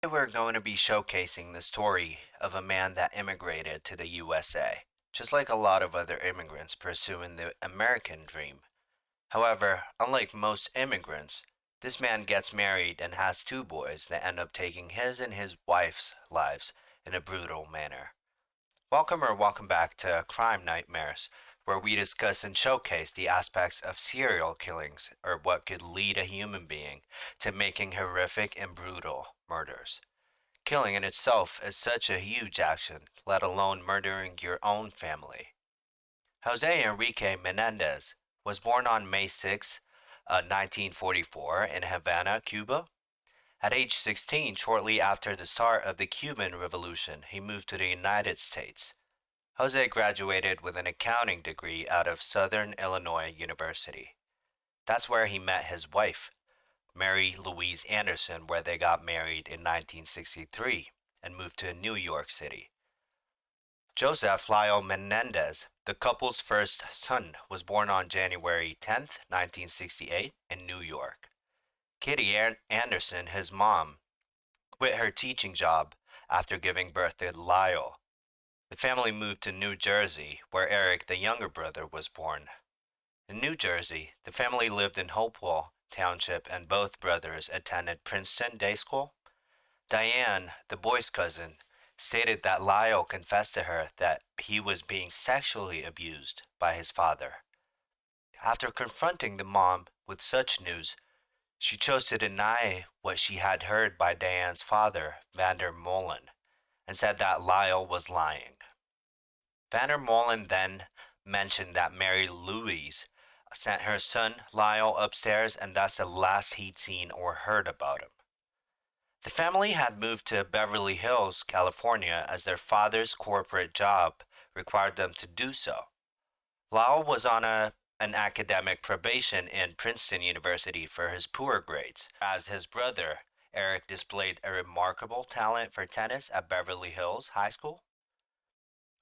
We're going to be showcasing the story of a man that immigrated to the USA, just like a lot of other immigrants pursuing the American dream. However, unlike most immigrants, this man gets married and has two boys that end up taking his and his wife's lives in a brutal manner. Welcome back to Crime Nightmares, where we discuss and showcase the aspects of serial killings or what could lead a human being to making horrific and brutal murders. Killing in itself is such a huge action, let alone murdering your own family. Jose Enrique Menendez was born on May 6, 1944, in Havana, Cuba. At age 16, shortly after the start of the Cuban Revolution, he moved to the United States. Jose graduated with an accounting degree out of Southern Illinois University. That's where he met his wife, Mary Louise Anderson, where they got married in 1963 and moved to New York City. Joseph Lyle Menendez, the couple's first son, was born on January 10th, 1968, in New York. Kitty Anderson, his mom, quit her teaching job after giving birth to Lyle. The family moved to New Jersey, where Eric, the younger brother, was born. In New Jersey, the family lived in Hopewell Township and both brothers attended Princeton Day School. Diane, the boy's cousin, stated that Lyle confessed to her that he was being sexually abused by his father. After confronting the mom with such news, she chose to deny what she had heard by Diane's father, Vander Molen, and said that Lyle was lying. Vander Molen then mentioned that Mary Louise sent her son Lyle upstairs, and that's the last he'd seen or heard about him. The family had moved to Beverly Hills, California, as their father's corporate job required them to do so. Lyle was on an academic probation in Princeton University for his poor grades, as his brother, Eric, displayed a remarkable talent for tennis at Beverly Hills High School.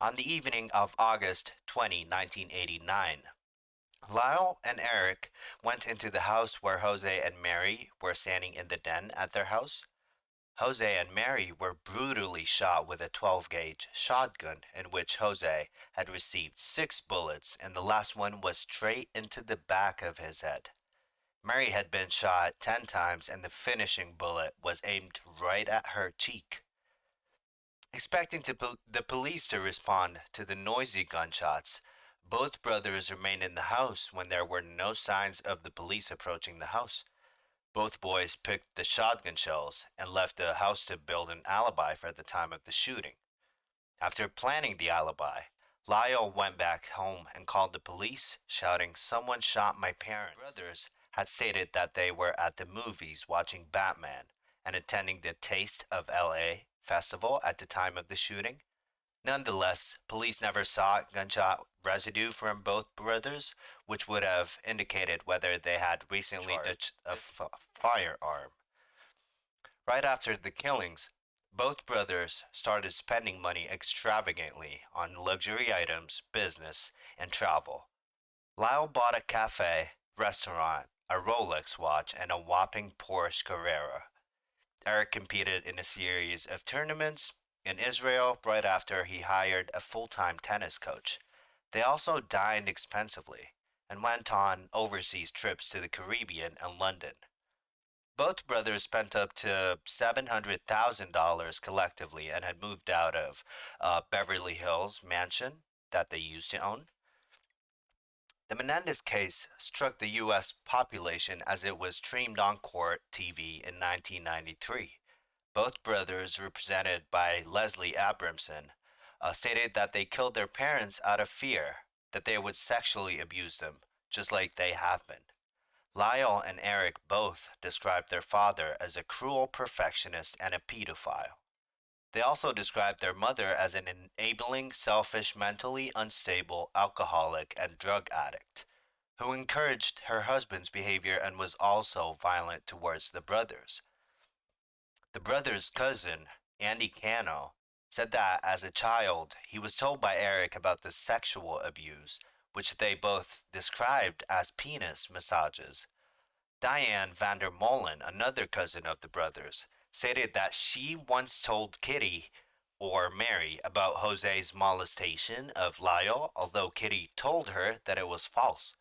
On the evening of August 20, 1989, Lyle and Eric went into the house where Jose and Mary were standing in the den at their house. Jose and Mary were brutally shot with a 12-gauge shotgun in which Jose had received 6 bullets, and the last one was straight into the back of his head. Mary had been shot 10 times and the finishing bullet was aimed right at her cheek. Expecting the police to respond to the noisy gunshots, both brothers remained in the house when there were no signs of the police approaching the house. Both boys picked the shotgun shells and left the house to build an alibi for the time of the shooting. After planning the alibi, Lyle went back home and called the police, shouting, "Someone shot my parents." The brothers had stated that they were at the movies watching Batman and attending the Taste of LA festival at the time of the shooting. Nonetheless, police never saw gunshot residue from both brothers, which would have indicated whether they had recently touched a firearm. Right after the killings, both brothers started spending money extravagantly on luxury items, business, and travel. Lyle bought a cafe, restaurant, a Rolex watch, and a whopping Porsche Carrera. Eric competed in a series of tournaments in Israel right after he hired a full-time tennis coach. They also dined expensively and went on overseas trips to the Caribbean and London. Both brothers spent up to $700,000 collectively and had moved out of Beverly Hills mansion that they used to own. The Menendez case struck the U.S. population as it was streamed on court TV in 1993. Both brothers, represented by Leslie Abramson, stated that they killed their parents out of fear that they would sexually abuse them, just like they have been. Lyle and Eric both described their father as a cruel perfectionist and a pedophile. They also described their mother as an enabling, selfish, mentally unstable alcoholic and drug addict, who encouraged her husband's behavior and was also violent towards the brothers. The brothers' cousin, Andy Cano, said that as a child he was told by Eric about the sexual abuse, which they both described as penis massages. Diane Vander Molen, another cousin of the brothers, stated that she once told Kitty or Mary about Jose's molestation of Lyle, although Kitty told her that it was false.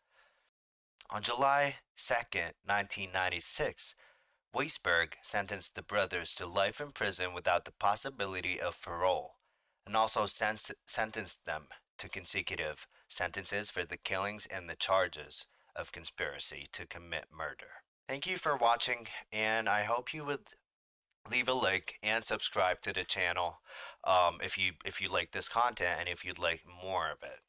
On July 2nd, 1996, Weisberg sentenced the brothers to life in prison without the possibility of parole, and also sentenced them to consecutive sentences for the killings and the charges of conspiracy to commit murder. Thank you for watching, and I hope you would leave a like and subscribe to the channel if you like this content and if you'd like more of it.